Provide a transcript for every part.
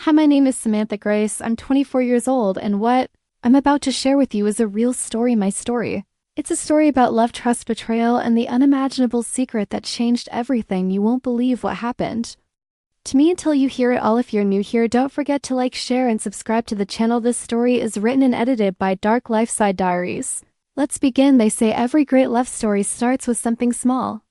Hi, my name is Samantha Grace. I'm 24 years old, and what I'm about to share with you is a real story, my story. It's a story about love, trust, betrayal, and the unimaginable secret that changed everything. You won't believe what happened to me until you hear it all. If you're new here, don't forget to like, share, and subscribe to the channel. This story is written and edited by Dark Lifeside Diaries. Let's begin. They say every great love story starts with something small.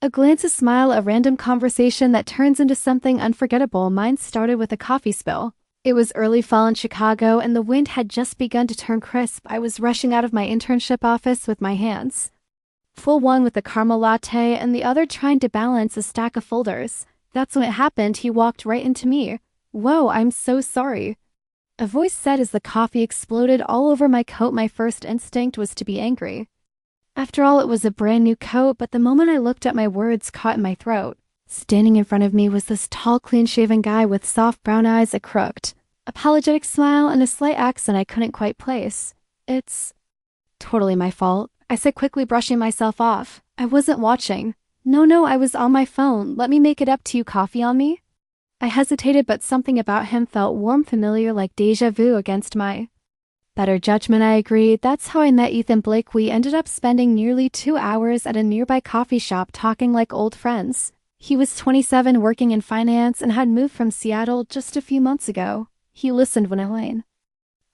A glance, a smile, a random conversation that turns into something unforgettable. Mine started with a coffee spill. It was early fall in Chicago, and the wind had just begun to turn crisp. I was rushing out of my internship office with my hands full, one with a caramel latte and the other trying to balance a stack of folders. That's when it happened. He walked right into me. "Whoa, I'm so sorry," a voice said as the coffee exploded all over my coat. My first instinct was to be angry. After all, it was a brand new coat, but the moment I looked at, my words caught in my throat. Standing in front of me was this tall, clean-shaven guy with soft brown eyes, a crooked, apologetic smile, and a slight accent I couldn't quite place. "It's totally my fault," I said quickly, brushing myself off. "I wasn't watching." No, I was on my phone. Let me make it up to you." "Coffee on me?" I hesitated, but something about him felt warm, familiar, like déjà vu against my better judgment. I agreed. That's how I met Ethan Blake. We ended up spending nearly 2 hours at a nearby coffee shop talking like old friends. He was 27, working in finance, and had moved from Seattle just a few months ago. He listened when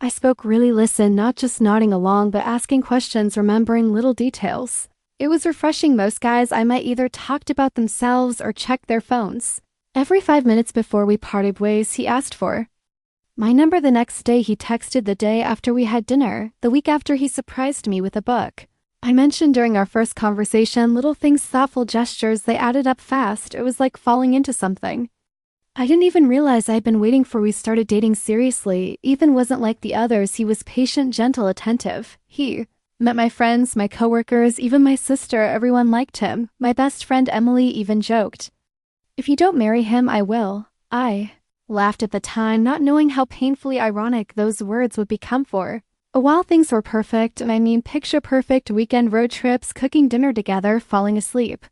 I spoke, really listened, not just nodding along, but asking questions, remembering little details. It was refreshing. Most guys I met either talked about themselves or checked their phones. Every 5 minutes before we parted ways, he asked for my number. The next day, he texted. The day after, we had dinner. The week after, he surprised me with a book I mentioned during our first conversation. Little things, thoughtful gestures, they added up fast. It was like falling into something I didn't even realize I'd been waiting for. We started dating seriously. Ethan wasn't like the others. He was patient, gentle, attentive. He met my friends, my coworkers, even my sister. Everyone liked him. My best friend Emily even joked, "If you don't marry him, I will." I laughed at the time, not knowing how painfully ironic those words would become. For a while, things were perfect, and I mean picture perfect. Weekend road trips, cooking dinner together, falling asleep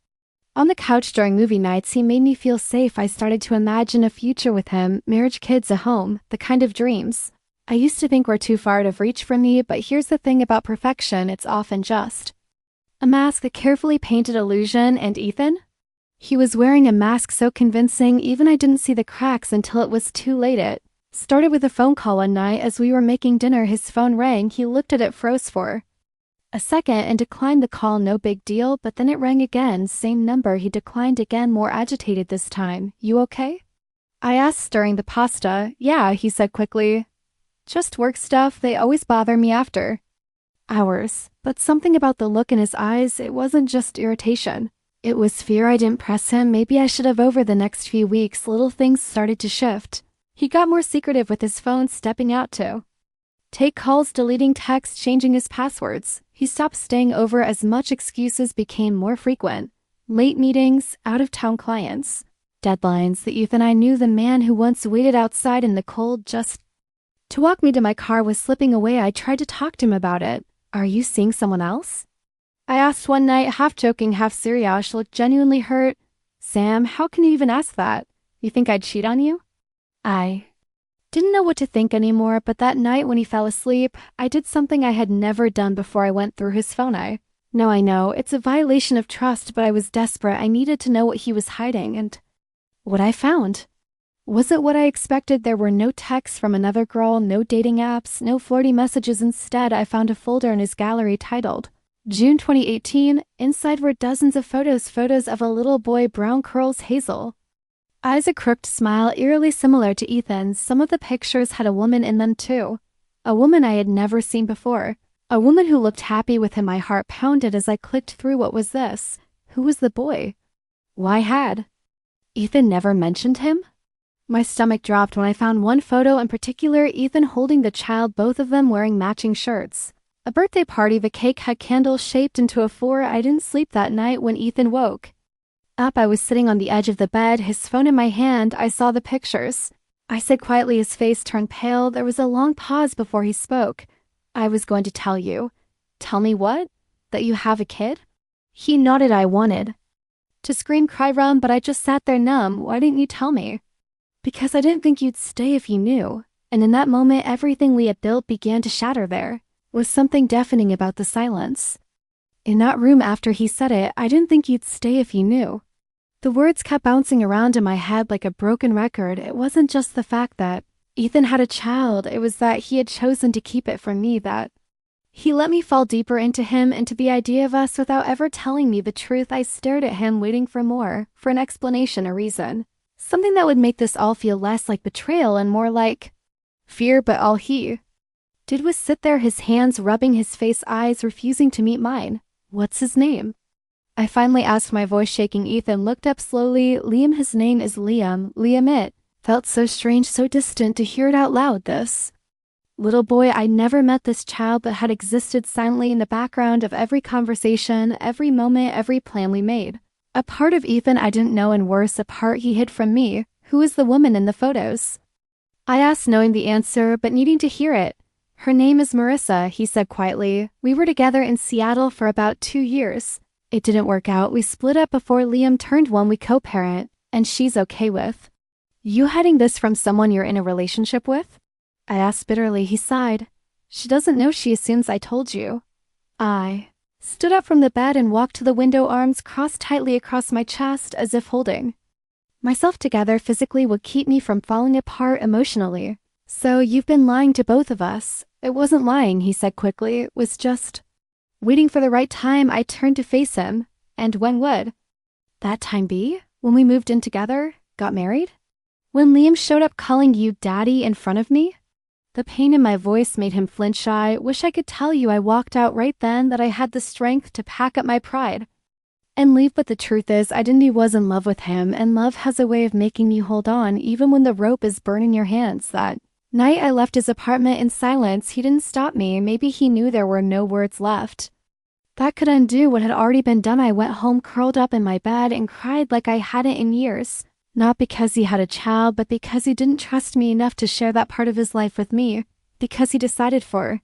on the couch during movie nights. He made me feel safe. I started to imagine a future with him, marriage, kids, a home, the kind of dreams I used to think were too far to reach for me. But here's the thing about perfection, it's often just a mask, a carefully painted illusion. And Ethan? He was wearing a mask so convincing, even I didn't see the cracks until it was too late. It started with a phone call one night as we were making dinner. His phone rang. He looked at it, froze for a second, and declined the call. No big deal, but then it rang again. Same number. He declined again, more agitated this time. "You okay?" I asked, stirring the pasta. "Yeah," he said quickly. "Just work stuff. They always bother me after hours." But something about the look in his eyes, it wasn't just irritation. It was fear. I didn't press him. Maybe I should have. Over the next few weeks, little things started to shift. He got more secretive with his phone, stepping out to take calls, deleting texts, changing his passwords. He stopped staying over as much. Excuses became more frequent. Late meetings, out-of-town clients, deadlines. The Ethan I knew, the man who once waited outside in the cold just to walk me to my car, was slipping away. I tried to talk to him about it. "Are you seeing someone else?" I asked one night, half joking, half serious. Looked genuinely hurt. "Sam, how can you even ask that? You think I'd cheat on you?" I didn't know what to think anymore, but that night when he fell asleep, I did something I had never done before. I went through his phone. I know, it's a violation of trust, but I was desperate. I needed to know what he was hiding, and what I found wasn't what I expected. There were no texts from another girl, no dating apps, no flirty messages. Instead, I found a folder in his gallery titled June 2018. Inside were dozens of photos of a little boy, brown curls, hazel eyes, a crooked smile, eerily similar to Ethan's. Some of the pictures had a woman in them too. A woman I had never seen before. A woman who looked happy with him. My heart pounded as I clicked through. What was this? Who was the boy? Why had Ethan never mentioned him? My stomach dropped when I found one photo in particular, Ethan holding the child, both of them wearing matching shirts. A birthday party. The cake had candles shaped into a 4. I didn't sleep that night. When Ethan woke up, I was sitting on the edge of the bed, his phone in my hand. I saw the pictures. I said quietly. His face turned pale. There was a long pause before he spoke. "I was going to tell you." "Tell me what?" "That you have a kid." He nodded. I wanted to scream, cry, run, but I just sat there numb. "Why didn't you tell me?" Because I didn't think you'd stay if you knew. And in that moment, everything we had built began to shatter there. Was something deafening about the silence. In that room after he said it, I didn't think you'd stay if you knew. The words kept bouncing around in my head like a broken record. It wasn't just the fact that Ethan had a child, it was that he had chosen to keep it from me, that he let me fall deeper into him, into the idea of us without ever telling me the truth. I stared at him, waiting for more, for an explanation, a reason. Something that would make this all feel less like betrayal and more like fear, but all he did was sit there, his hands rubbing his face, eyes refusing to meet mine. What's his name? I finally asked, my voice shaking. Ethan looked up slowly. Liam, his name is Liam. Liam. It felt so strange, so distant to hear it out loud. This little boy, I never met this child, but had existed silently in the background of every conversation, every moment, every plan we made. A part of Ethan I didn't know, and worse, a part he hid from me. Who is the woman in the photos? I asked, knowing the answer, but needing to hear it. Her name is Marissa, he said quietly. We were together in Seattle for about 2 years. It didn't work out. We split up before Liam turned 1. We co-parent, and she's okay with you hiding this from someone you're in a relationship with? I asked bitterly. He sighed. She doesn't know. She assumes I told you. I stood up from the bed and walked to the window, arms crossed tightly across my chest as if holding myself together physically would keep me from falling apart emotionally. So you've been lying to both of us. It wasn't lying, he said quickly. It was just waiting for the right time. I turned to face him. And when would that time be? When we moved in together? Got married? When Liam showed up calling you daddy in front of me? The pain in my voice made him flinch. I wish I could tell you I walked out right then, that I had the strength to pack up my pride and leave, but the truth is I didn't. He was in love with him, and love has a way of making you hold on even when the rope is burning your hands. That night I left his apartment in silence. He didn't stop me. Maybe he knew there were no words left that could undo what had already been done. I went home, curled up in my bed, and cried like I hadn't in years. Not because he had a child, but because he didn't trust me enough to share that part of his life with me. Because he decided for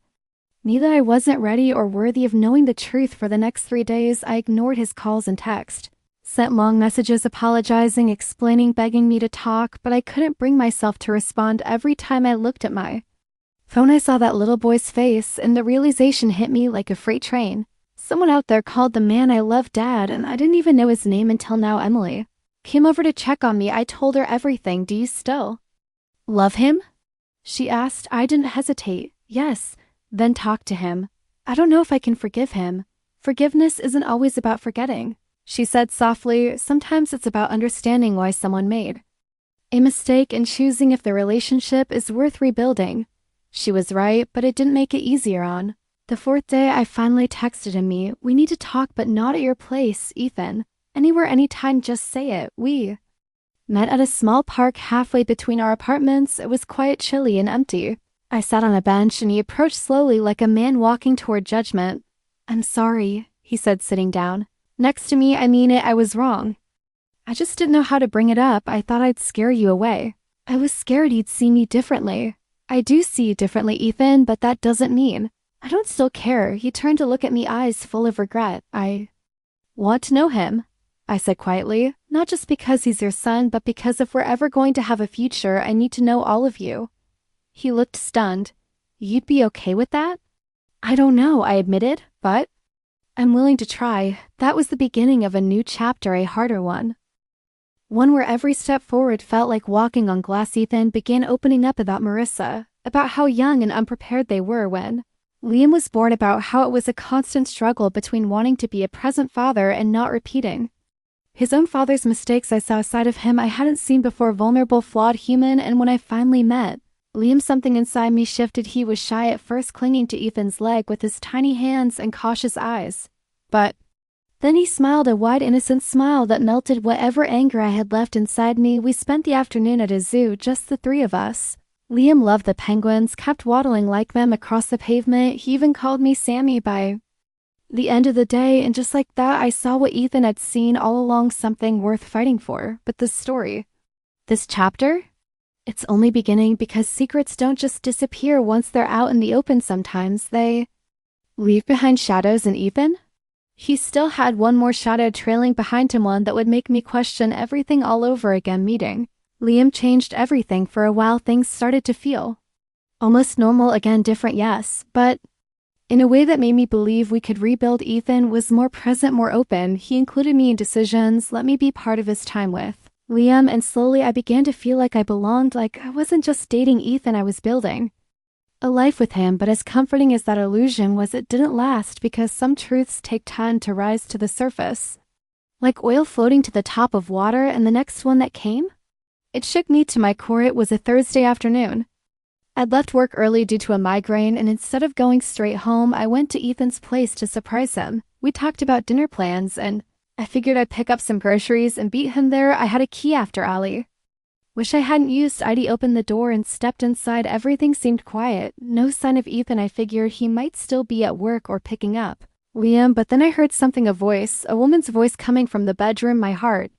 me that I wasn't ready or worthy of knowing the truth. For the next 3 days, I ignored his calls and text. Sent long messages apologizing, explaining, begging me to talk, but I couldn't bring myself to respond. Every time I looked at my phone, I saw that little boy's face, and the realization hit me like a freight train. Someone out there called the man I love Dad, and I didn't even know his name until now. Emily came over to check on me. I told her everything. Do you still love him? She asked. I didn't hesitate. Yes. Then talk to him. I don't know if I can forgive him. Forgiveness isn't always about forgetting, she said softly. Sometimes it's about understanding why someone made a mistake and choosing if the relationship is worth rebuilding. She was right, but it didn't make it easier. On the 4th day, I finally texted him. We need to talk, but not at your place, Ethan. Anywhere, anytime, just say it. We met at a small park halfway between our apartments. It was quiet, chilly, and empty. I sat on a bench, and he approached slowly like a man walking toward judgment. I'm sorry, he said, sitting down next to me. I mean it. I was wrong. I just didn't know how to bring it up. I thought I'd scare you away. I was scared he'd see me differently. I do see you differently, Ethan, but that doesn't mean I don't still care. He turned to look at me, eyes full of regret. I want to know him, I said quietly. Not just because he's your son, but because if we're ever going to have a future, I need to know all of you. He looked stunned. You'd be okay with that? I don't know, I admitted, but I'm willing to try. That was the beginning of a new chapter, a harder one. One where every step forward felt like walking on glass. Ethan began opening up about Marissa, about how young and unprepared they were when Liam was born, about how it was a constant struggle between wanting to be a present father and not repeating his own father's mistakes. I saw a side of him I hadn't seen before, vulnerable, flawed, human, and when I finally met Liam, something inside me shifted. He was shy at first, clinging to Ethan's leg with his tiny hands and cautious eyes. But then he smiled, a wide, innocent smile that melted whatever anger I had left inside me. We spent the afternoon at a zoo, just the 3 of us. Liam loved the penguins, kept waddling like them across the pavement. He even called me Sammy by the end of the day, and just like that, I saw what Ethan had seen all along, something worth fighting for. But this story, this chapter, it's only beginning, because secrets don't just disappear once they're out in the open. Sometimes they leave behind shadows. And Ethan? He still had one more shadow trailing behind him, one that would make me question everything all over again. Meeting Liam changed everything. For a while things started to feel almost normal again, different, yes, but in a way that made me believe we could rebuild. Ethan was more present, more open. He included me in decisions, let me be part of his time with Liam, and slowly I began to feel like I belonged, like I wasn't just dating Ethan, I was building a life with him. But as comforting as that illusion was, it didn't last, because some truths take time to rise to the surface. Like oil floating to the top of water, and the next one that came? It shook me to my core. It was a Thursday afternoon. I'd left work early due to a migraine, and instead of going straight home, I went to Ethan's place to surprise him. We talked about dinner plans, and I figured I'd pick up some groceries and beat him there. I had a key after Ali. Wish I hadn't used it. I opened the door and stepped inside. Everything seemed quiet. No sign of Ethan. I figured he might still be at work or picking up Liam, but then I heard something, a voice, a woman's voice coming from the bedroom. My heart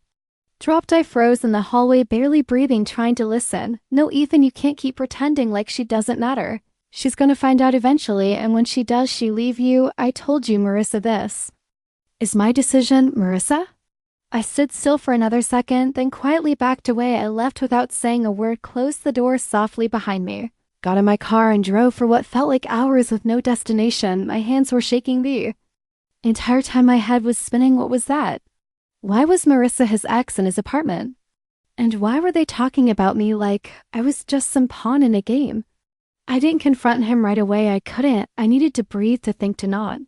dropped. I froze in the hallway, barely breathing, trying to listen. No, Ethan, you can't keep pretending like she doesn't matter. She's gonna find out eventually, and when she does, she leave you. I told you, Marissa, this is my decision, Marissa. I stood still for another second, then quietly backed away. I left without saying a word, closed the door softly behind me, got in my car and drove for what felt like hours with no destination. My hands were shaking. The entire time my head was spinning. What was that? Why was Marissa his ex in his apartment? And why were they talking about me like I was just some pawn in a game? I didn't confront him right away. I couldn't. I needed to breathe, to think, to not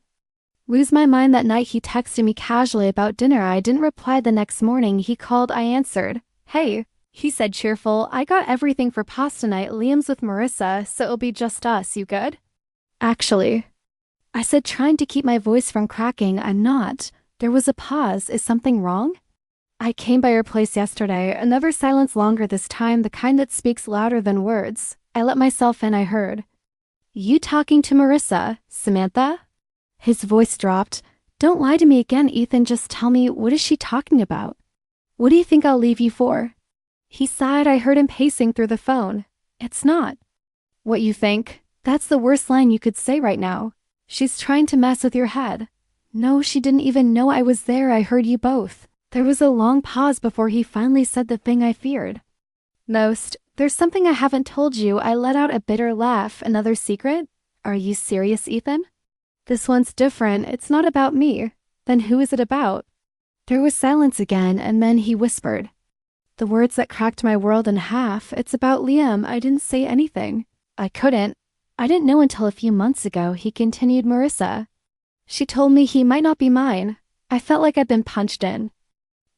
lose my mind. That night he texted me casually about dinner. I didn't reply. The next morning he called. I answered. Hey, he said, cheerful. I got everything for pasta night. Liam's with Marissa, so it'll be just us. You good? Actually, I said, trying to keep my voice from cracking. I'm not. There was a pause. Is something wrong? I came by your place yesterday. Another silence, longer this time, the kind that speaks louder than words. I let myself in. I heard, you talking to Marissa, Samantha? His voice dropped. Don't lie to me again, Ethan. Just tell me, what is she talking about? What do you think I'll leave you for? He sighed. I heard him pacing through the phone. It's not what you think. That's the worst line you could say right now. She's trying to mess with your head. No, she didn't even know I was there. I heard you both. There was a long pause before he finally said the thing I feared most. There's something I haven't told you. I let out a bitter laugh. Another secret? Are you serious, Ethan? This one's different. It's not about me. Then who is it about? There was silence again, and then he whispered the words that cracked my world in half. It's about Liam. I didn't say anything. I couldn't. I didn't know until a few months ago. He continued. Marissa. She told me he might not be mine. I felt like I'd been punched in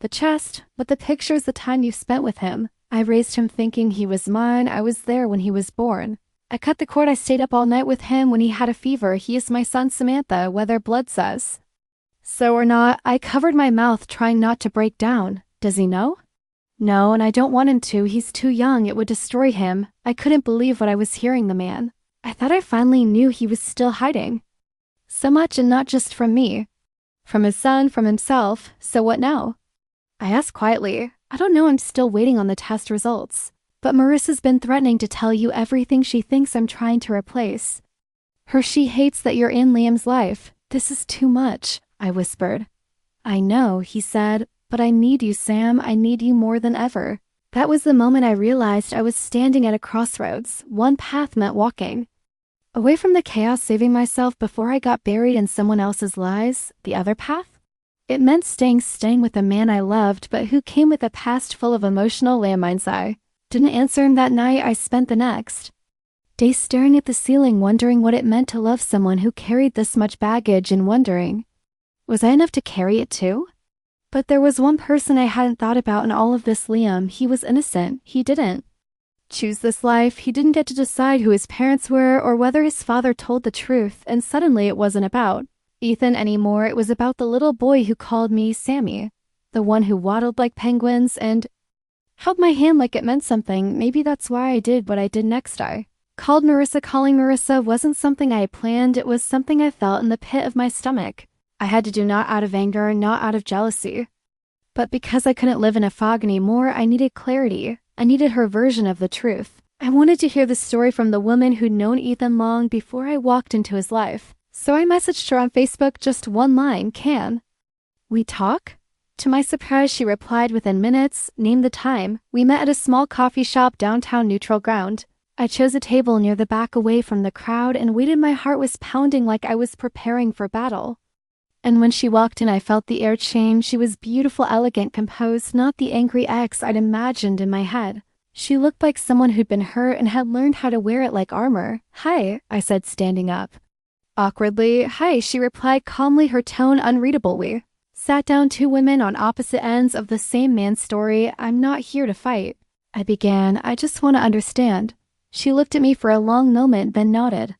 the chest, but the pictures, the time you spent with him. I raised him thinking he was mine. I was there when he was born. I cut the cord. I stayed up all night with him when he had a fever. He is my son, Samantha, whether blood says so or not. I covered my mouth, trying not to break down. Does he know? No, and I don't want him to. He's too young. It would destroy him. I couldn't believe what I was hearing. The man I thought I finally knew, he was still hiding so much, and not just from me. From his son, from himself. So what now? I asked quietly. I don't know. I'm still waiting on the test results. But Marissa's been threatening to tell you everything. She thinks I'm trying to replace her. She hates that you're in Liam's life. This is too much, I whispered. I know, he said, but I need you, Sam. I need you more than ever. That was the moment I realized I was standing at a crossroads. One path meant walking away from the chaos, saving myself before I got buried in someone else's lies. The other path? It meant staying with a man I loved, but who came with a past full of emotional landmines. I didn't answer him that night. I spent the next day staring at the ceiling, wondering what it meant to love someone who carried this much baggage, and wondering, was I enough to carry it too? But there was one person I hadn't thought about in all of this. Liam. He was innocent. He didn't choose this life. He didn't get to decide who his parents were or whether his father told the truth, and suddenly it wasn't about Ethan anymore. It was about the little boy who called me Sammy, the one who waddled like penguins and held my hand like it meant something. Maybe that's why I did what I did next. I called Marissa. Calling Marissa wasn't something I had planned. It was something I felt in the pit of my stomach. I had to do, not out of anger, not out of jealousy, but because I couldn't live in a fog anymore. I needed clarity. I needed her version of the truth. I wanted to hear the story from the woman who'd known Ethan long before I walked into his life. So I messaged her on Facebook, just one line. Can we talk? To my surprise, she replied within minutes, named the time. We met at a small coffee shop downtown Neutral Ground. I chose a table near the back away from the crowd and waited. My heart was pounding like I was preparing for battle. And when she walked in, I felt the air change. She was beautiful, elegant, composed, not the angry ex I'd imagined in my head. She looked like someone who'd been hurt and had learned how to wear it like armor. "Hi," I said, standing up. Awkwardly, "Hi," she replied calmly, her tone unreadable. We sat down, two women on opposite ends of the same man's story. "I'm not here to fight," I began. "I just want to understand." She looked at me for a long moment, then nodded.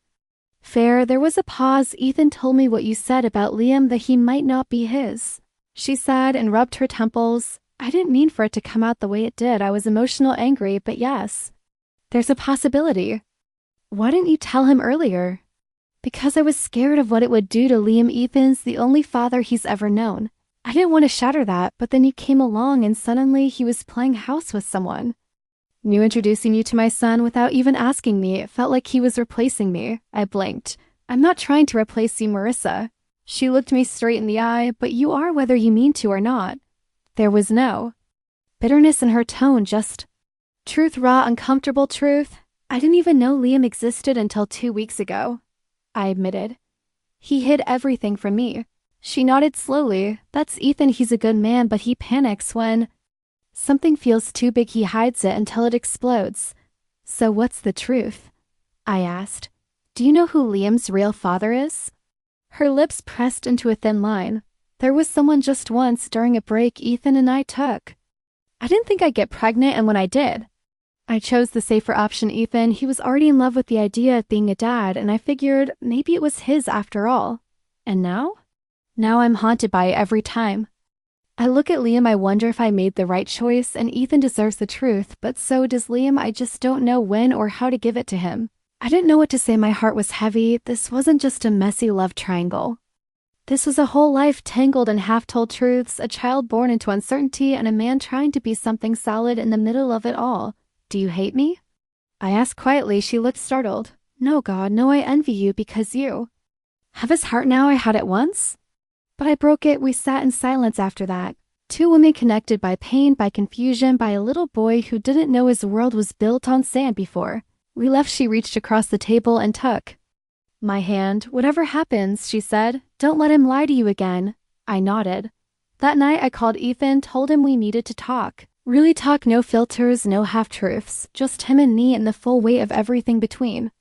"Fair." There was a pause. "Ethan told me what you said about Liam, that he might not be his," she said and rubbed her temples. "I didn't mean for it to come out the way it did. I was emotional, angry, but yes, there's a possibility." "Why didn't you tell him earlier?" "Because I was scared of what it would do to Liam. Ethan's the only father he's ever known. I didn't want to shatter that, but then you came along and suddenly he was playing house with someone. New introducing you to my son without even asking me. It felt like he was replacing me." I blinked. "I'm not trying to replace you, Marissa." She looked me straight in the eye. "But you are, whether you mean to or not." There was no bitterness in her tone, just truth, raw, uncomfortable truth. "I didn't even know Liam existed until 2 weeks ago," I admitted. "He hid everything from me." She nodded slowly. "That's Ethan. He's a good man, but he panics when something feels too big. He hides it until it explodes." "So what's the truth?" I asked. "Do you know who Liam's real father is?" Her lips pressed into a thin line. "There was someone just once during a break Ethan and I took. I didn't think I'd get pregnant, and when I did, I chose the safer option. Ethan, he was already in love with the idea of being a dad, and I figured maybe it was his after all. And now? Now I'm haunted by it every time I look at Liam. I wonder if I made the right choice, and Ethan deserves the truth, but so does Liam. I just don't know when or how to give it to him." I didn't know what to say. My heart was heavy. This wasn't just a messy love triangle. This was a whole life tangled in half-told truths, a child born into uncertainty, and a man trying to be something solid in the middle of it all. "Do you hate me?" I asked quietly. She looked startled. "No, God, no, I envy you because you have his heart now. I had it once, but I broke it." We sat in silence after that. Two women connected by pain, by confusion, by a little boy who didn't know his world was built on sand before we left. She reached across the table and took my hand. "Whatever happens," she said, "don't let him lie to you again." I nodded. That night I called Ethan, told him we needed to talk. Really talk, no filters, no half-truths, just him and me and the full weight of everything between.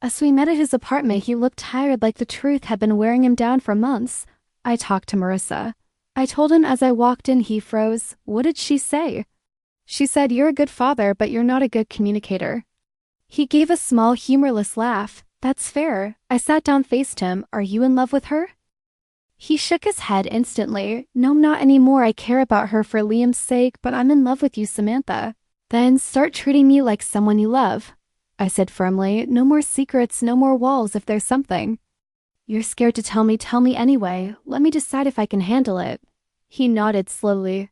As we met at his apartment, he looked tired, like the truth had been wearing him down for months. I talked to Marissa. I told him as I walked in. He froze. "What did she say?" "She said, you're a good father, but you're not a good communicator." He gave a small, humorless laugh. "That's fair." I sat down, faced him. "Are you in love with her?" He shook his head instantly. "No, not anymore. I care about her for Liam's sake, but I'm in love with you, Samantha." "Then start treating me like someone you love," I said firmly. "No more secrets, no more walls. If there's something you're scared to tell me anyway. Let me decide if I can handle it." He nodded slowly.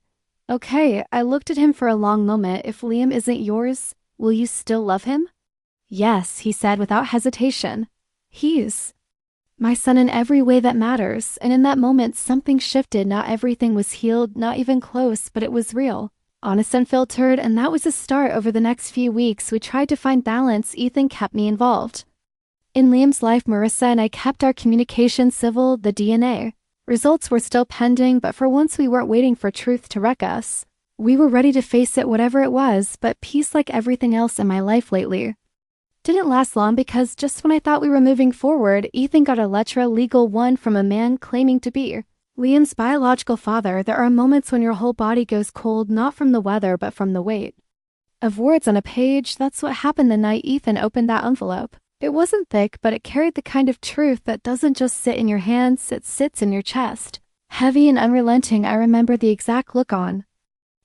"Okay." I looked at him for a long moment. "If Liam isn't yours, will you still love him?" "Yes," he said without hesitation. "He's my son in every way that matters." And in that moment, something shifted. Not everything was healed, not even close, but it was real, honest, unfiltered, and that was a start. Over the next few weeks, we tried to find balance. Ethan kept me involved in Liam's life. Marissa and I kept our communication civil. The DNA results were still pending, but for once we weren't waiting for truth to wreck us. We were ready to face it, whatever it was. But peace, like everything else in my life lately, didn't last long, because just when I thought we were moving forward, Ethan got a legal one from a man claiming to be Liam's biological father. There are moments when your whole body goes cold, not from the weather, but from the weight of words on a page. That's what happened the night Ethan opened that envelope. It wasn't thick, but it carried the kind of truth that doesn't just sit in your hands, it sits in your chest. Heavy and unrelenting. I remember the exact look on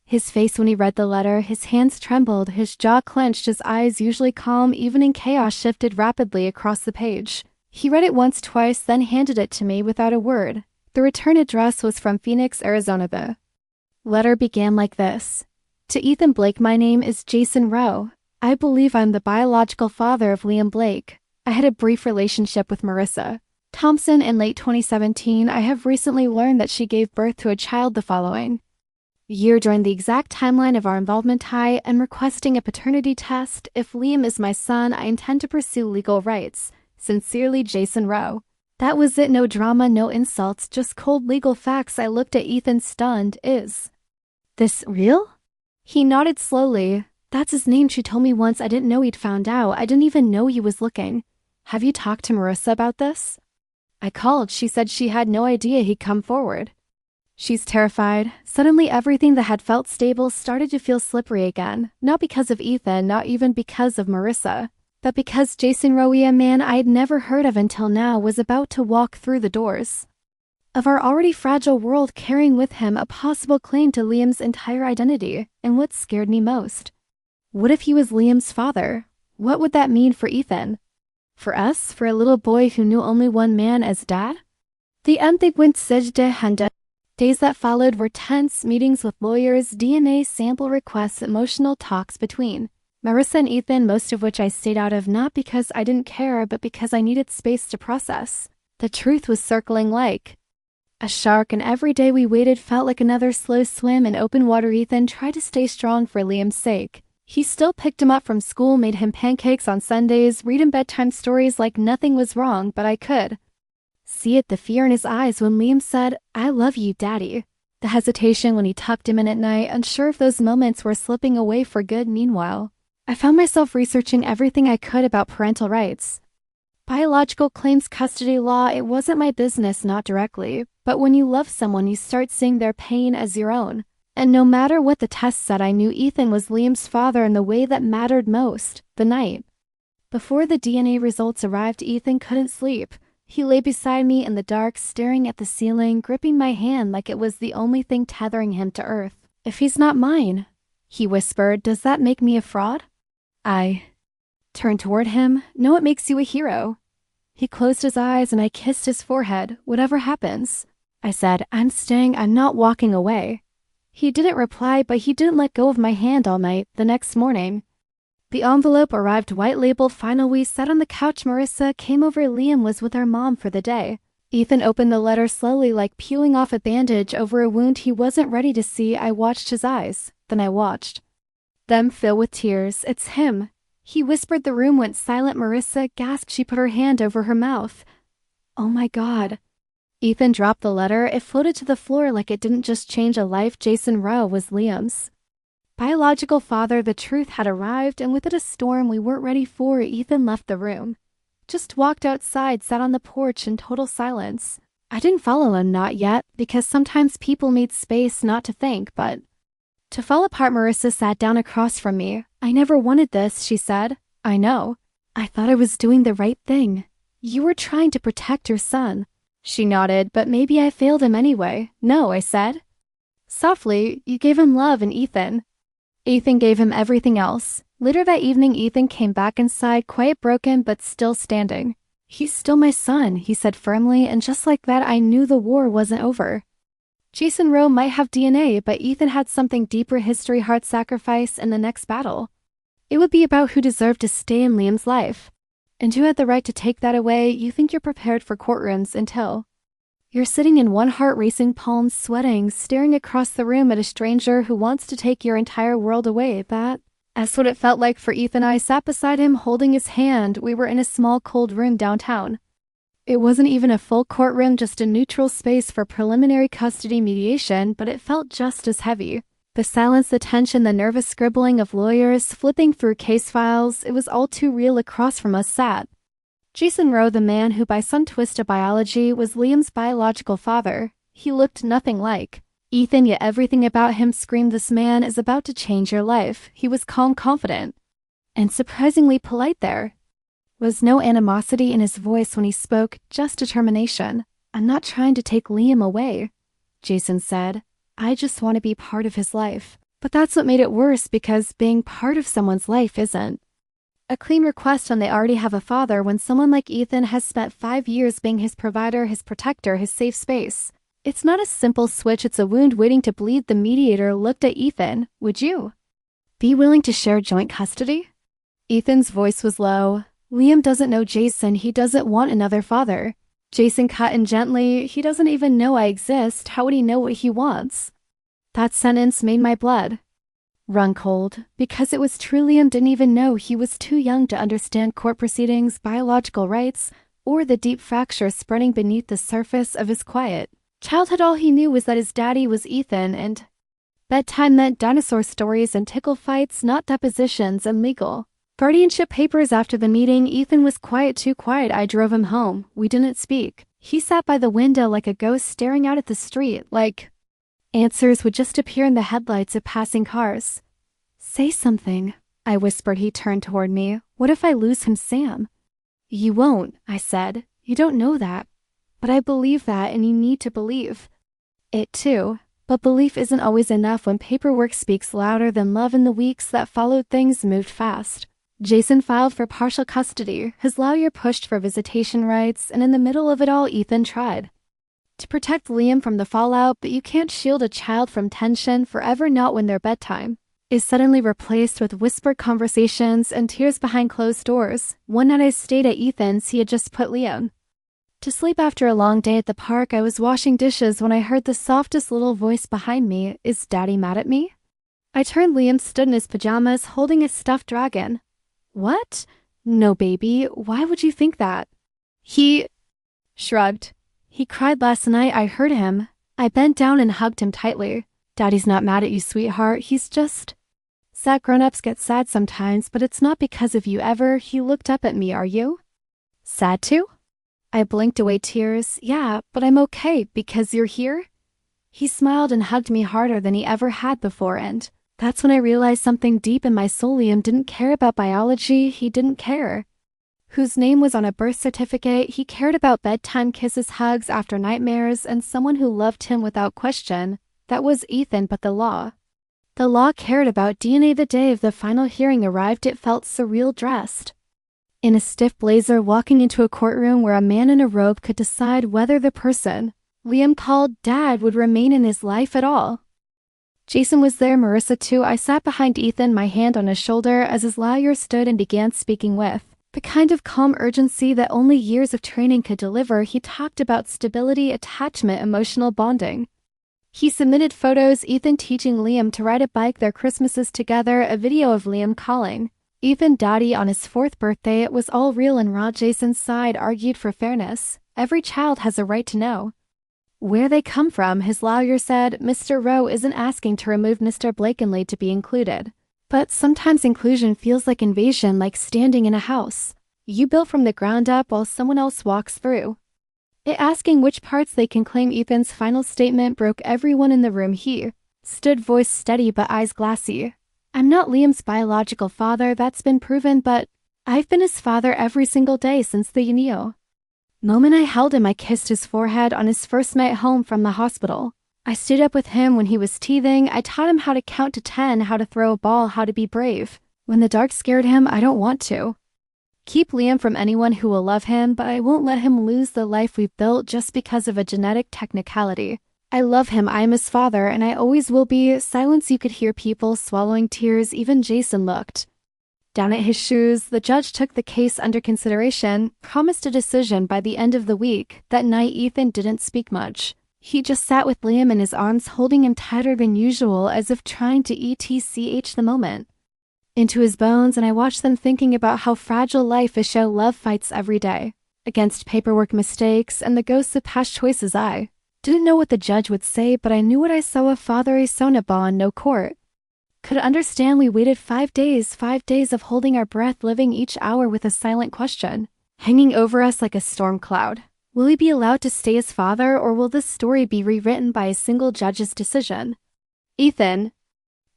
his face when he read the letter. His hands trembled, his jaw clenched, his eyes, usually calm, even in chaos, shifted rapidly across the page. He read it once, twice, then handed it to me without a word. The return address was from Phoenix, Arizona. The letter began like this: "To Ethan Blake, my name is Jason Rowe. I believe I'm the biological father of Liam Blake. I had a brief relationship with Marissa. Thompson in late 2017, I have recently learned that she gave birth to a child the following year during the exact timeline of our involvement. I am requesting a paternity test. If Liam is my son, I intend to pursue legal rights. Sincerely, Jason Rowe. That was it. No drama, no insults, just cold legal facts. I looked at Ethan stunned. Is this real? He nodded slowly. That's his name. She told me once. I didn't know he'd found out. I didn't even know he was looking. Have you talked to Marissa about this? I called. She said she had no idea he'd come forward. She's terrified. Suddenly everything that had felt stable started to feel slippery again. Not because of Ethan, not even because of Marissa, but because Jason Rowe, a man I'd never heard of until now, was about to walk through the doors of our already fragile world, carrying with him a possible claim to Liam's entire identity. And what scared me most? What if he was Liam's father? What would that mean for Ethan? For us? For a little boy who knew only one man as dad? The days that followed were tense, meetings with lawyers, DNA sample requests, emotional talks between Marissa and Ethan, most of which I stayed out of not because I didn't care, but because I needed space to process. The truth was circling like a shark, and every day we waited felt like another slow swim in open water. Ethan tried to stay strong for Liam's sake. He still picked him up from school, made him pancakes on Sundays, read him bedtime stories like nothing was wrong, but I could see it, the fear in his eyes when Liam said, "I love you, Daddy." The hesitation when he tucked him in at night, unsure if those moments were slipping away for good. Meanwhile, I found myself researching everything I could about parental rights. Biological claims, custody law, it wasn't my business, not directly, but when you love someone, you start seeing their pain as your own. And no matter what the test said, I knew Ethan was Liam's father in the way that mattered most. The night before the DNA results arrived, Ethan couldn't sleep. He lay beside me in the dark, staring at the ceiling, gripping my hand like it was the only thing tethering him to earth. "If he's not mine," he whispered, "does that make me a fraud?" I turned toward him. "No, it makes you a hero." He closed his eyes and I kissed his forehead. "Whatever happens," I said, "I'm staying. I'm not walking away." He didn't reply, but he didn't let go of my hand all night. The next morning, the envelope arrived, white label, final. We sat on the couch. Marissa came over. Liam was with our mom for the day. Ethan opened the letter slowly, like peeling off a bandage over a wound he wasn't ready to see. I watched his eyes. Then I watched them fill with tears. "It's him," he whispered. The room went silent. Marissa gasped. She put her hand over her mouth. "Oh my God." Ethan dropped the letter. It floated to the floor like it didn't just change a life. Jason Rowe was Liam's biological father. The truth had arrived, and with it a storm we weren't ready for. Ethan left the room, just walked outside, sat on the porch in total silence. I didn't follow him, not yet, because sometimes people need space not to think, but to fall apart. Marissa sat down across from me. "I never wanted this," she said. "I know. I thought I was doing the right thing. You were trying to protect your son." She nodded. "But maybe I failed him anyway." "No," I said softly. "You gave him love and Ethan gave him everything else." Later that evening, Ethan came back inside, quiet, broken, but still standing. "He's still my son," he said firmly, and just like that I knew the war wasn't over. Jason Rowe might have DNA, but Ethan had something deeper: history, heart, sacrifice, and the next battle. It would be about who deserved to stay in Liam's life, and who had the right to take that away. You think you're prepared for courtrooms until you're sitting in one, heart racing, palms sweating, staring across the room at a stranger who wants to take your entire world away. That's what it felt like for Ethan. I sat beside him, holding his hand. We were in a small, cold room downtown. It wasn't even a full courtroom, just a neutral space for preliminary custody mediation, but it felt just as heavy. The silence, the tension, the nervous scribbling of lawyers, flipping through case files, it was all too real. Across from us sat Jason Rowe, the man who by some twist of biology was Liam's biological father. He looked nothing like Ethan, yet everything about him screamed, this man is about to change your life. He was calm, confident, and surprisingly polite. There was no animosity in his voice when he spoke, just determination. "I'm not trying to take Liam away," Jason said. "I just want to be part of his life." But that's what made it worse, because being part of someone's life isn't a clean request when they already have a father. When someone like Ethan has spent 5 years being his provider, his protector, his safe space, it's not a simple switch, it's a wound waiting to bleed. The mediator looked at Ethan. "Would you be willing to share joint custody?" Ethan's voice was low. "Liam doesn't know Jason. He doesn't want another father." Jason cut in gently. He doesn't even know I exist. How would he know what he wants? That sentence made my blood run cold, because it was true. Liam didn't even know. He was too young to understand court proceedings, biological rights, or the deep fracture spreading beneath the surface of his quiet childhood. All he knew was that his daddy was Ethan, and bedtime meant dinosaur stories and tickle fights, not depositions and legal guardianship papers. After the meeting, Ethan was quiet, too quiet. I drove him home. We didn't speak. He sat by the window like a ghost, staring out at the street, like answers would just appear in the headlights of passing cars. Say something, I whispered. He turned toward me. What if I lose him, Sam? You won't, I said. You don't know that. But I believe that, and you need to believe it too. But belief isn't always enough when paperwork speaks louder than love. In the weeks that followed, things moved fast. Jason filed for partial custody. His lawyer pushed for visitation rights, and in the middle of it all, Ethan tried to protect Liam from the fallout. But you can't shield a child from tension forever, not when their bedtime is suddenly replaced with whispered conversations and tears behind closed doors. One night I stayed at Ethan's. He had just put Liam to sleep after a long day at the park. I was washing dishes when I heard the softest little voice behind me. Is Daddy mad at me? I turned. Liam stood in his pajamas, holding a stuffed dragon. What? No, baby. Why would you think that? He shrugged. He cried last night. I heard him. I bent down and hugged him tightly. Daddy's not mad at you, sweetheart. He's just sad. Grown-ups get sad sometimes, but it's not because of you ever. He looked up at me. Are you sad too? I blinked away tears. Yeah, but I'm okay because you're here. He smiled and hugged me harder than he ever had before, and that's when I realized something deep in my soul. Liam didn't care about biology. He didn't care whose name was on a birth certificate. He cared about bedtime kisses, hugs after nightmares, and someone who loved him without question. That was Ethan. But the law cared about DNA. The day of the final hearing arrived. It felt surreal. Dressed in a stiff blazer, walking into a courtroom where a man in a robe could decide whether the person Liam called Dad would remain in his life at all. Jason was there, Marissa too. I sat behind Ethan, my hand on his shoulder, as his lawyer stood and began speaking with the kind of calm urgency that only years of training could deliver. He talked about stability, attachment, emotional bonding. He submitted photos, Ethan teaching Liam to ride a bike, their Christmases together, a video of Liam calling Ethan Daddy on his 4th birthday. It was all real and raw. Jason's side argued for fairness. Every child has a right to know where they come from. His lawyer said, Mr. Rowe isn't asking to remove Mr. Blakeney to be included. But sometimes inclusion feels like invasion, like standing in a house you built from the ground up while someone else walks through it, asking which parts they can claim. Ethan's final statement broke everyone in the room. He stood, voice steady but eyes glassy. I'm not Liam's biological father, that's been proven, but I've been his father every single day since the moment I held him. I kissed his forehead on his first night home from the hospital. I stayed up with him when he was teething. I taught him how to count to 10, how to throw a ball, how to be brave. When the dark scared him, I don't want to keep Liam from anyone who will love him, but I won't let him lose the life we've built just because of a genetic technicality. I love him. I am his father, and I always will be. Silence. You could hear people swallowing tears. Even Jason looked down at his shoes. The judge took the case under consideration, promised a decision by the end of the week. That night, Ethan didn't speak much. He just sat with Liam in his arms, holding him tighter than usual, as if trying to ETCH the moment into his bones. And I watched them, thinking about how fragile life is. Show love fights every day against paperwork mistakes and the ghosts of past choices. I didn't know what the judge would say, but I knew what I saw. A father, a Sonaba, no court could understand. We waited 5 days of holding our breath, living each hour with a silent question hanging over us like a storm cloud. Will he be allowed to stay as father, or will this story be rewritten by a single judge's decision? Ethan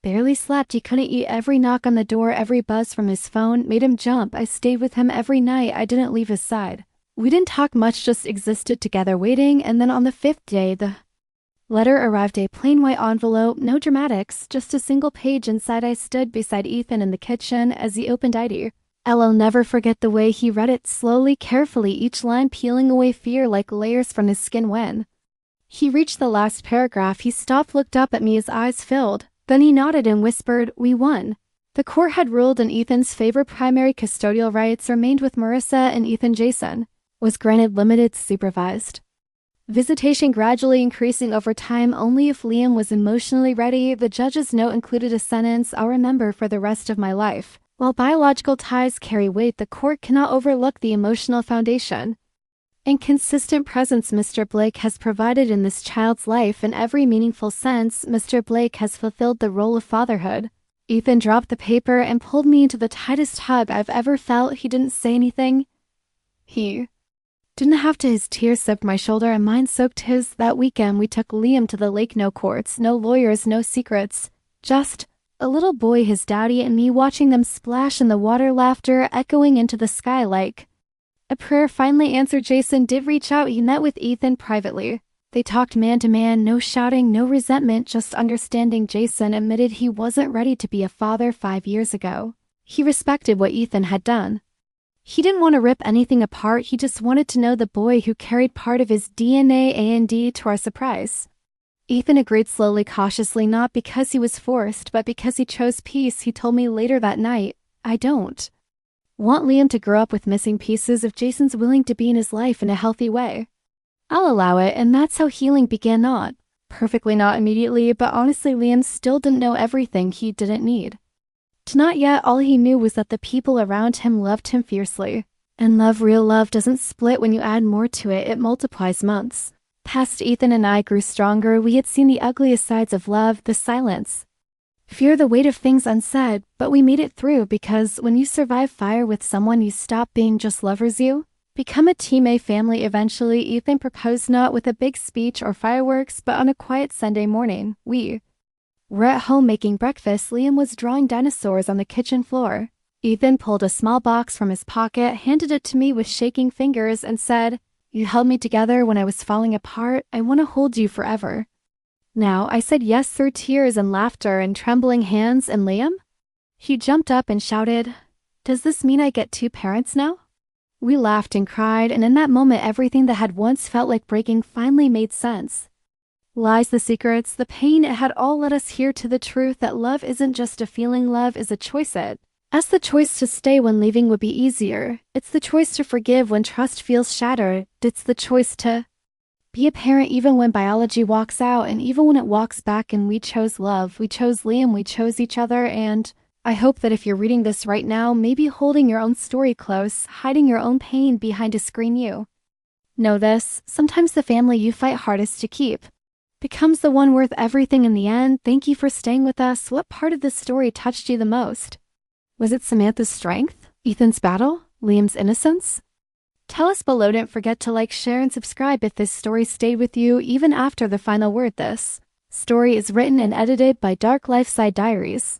barely slept. He couldn't eat. Every knock on the door, every buzz from his phone made him jump. I stayed with him every night. I didn't leave his side. We didn't talk much, just existed together waiting. And then on the 5th day, the letter arrived, a plain white envelope, no dramatics, just a single page inside. I stood beside Ethan in the kitchen as he opened it. I'll never forget the way he read it, slowly, carefully, each line peeling away fear like layers from his skin. When he reached the last paragraph, he stopped, looked up at me, his eyes filled. Then he nodded and whispered, we won. The court had ruled in Ethan's favor. Primary custodial rights remained with Marissa and Ethan. Jason was granted limited supervised visitation, gradually increasing over time. Only if Liam was emotionally ready. The judge's note included a sentence I'll remember for the rest of my life. While biological ties carry weight, the court cannot overlook the emotional foundation and consistent presence Mr. Blake has provided in this child's life. In every meaningful sense, Mr. Blake has fulfilled the role of fatherhood. Ethan dropped the paper and pulled me into the tightest hug I've ever felt. He didn't say anything. He didn't have to. His tears soaked my shoulder and mine soaked his. That weekend we took Liam to the lake. No courts, no lawyers, no secrets. Just a little boy, his daddy, and me watching them splash in the water, laughter echoing into the sky like a prayer. Finally answered. Jason did reach out. He met with Ethan privately. They talked man to man, no shouting, no resentment, just understanding. Jason admitted he wasn't ready to be a father 5 years ago. He respected what Ethan had done. He didn't want to rip anything apart. He just wanted to know the boy who carried part of his DNA. And to our surprise, Ethan agreed slowly, cautiously, not because he was forced, but because he chose peace. He told me later that night, I don't want Liam to grow up with missing pieces. If Jason's willing to be in his life in a healthy way, I'll allow it. And that's how healing began. Not perfectly, not immediately, but honestly, Liam still didn't know everything. He didn't need to. Not yet. All he knew was that the people around him loved him fiercely. And love, real love, doesn't split when you add more to it. It multiplies. Months passed. Ethan and I grew stronger. We had seen the ugliest sides of love, the silence, fear, the weight of things unsaid, but we made it through. Because when you survive fire with someone, you stop being just lovers. You become a team, a family. Eventually, Ethan proposed, not with a big speech or fireworks, but on a quiet Sunday morning. We were at home making breakfast. Liam was drawing dinosaurs on the kitchen floor. Ethan pulled a small box from his pocket, handed it to me with shaking fingers, and said, "You held me together when I was falling apart. I want to hold you forever." Now, I said yes through tears and laughter and trembling hands. And Liam? He jumped up and shouted, "Does this mean I get 2 parents now?" We laughed and cried, and in that moment, everything that had once felt like breaking finally made sense. Lies, the secrets, the pain, it had all led us here to the truth that love isn't just a feeling. Love is a choice. It's the choice to stay when leaving would be easier. It's the choice to forgive when trust feels shattered. It's the choice to be a parent even when biology walks out and even when it walks back. And we chose love. We chose Liam. We chose each other. And I hope that if you're reading this right now, maybe holding your own story close, hiding your own pain behind a screen, you know this. Sometimes the family you fight hardest to keep becomes the one worth everything in the end. Thank you for staying with us. What part of this story touched you the most? Was it Samantha's strength? Ethan's battle? Liam's innocence? Tell us below. Don't forget to like, share, and subscribe if this story stayed with you even after the final word. This story is written and edited by Dark Lifeside Diaries.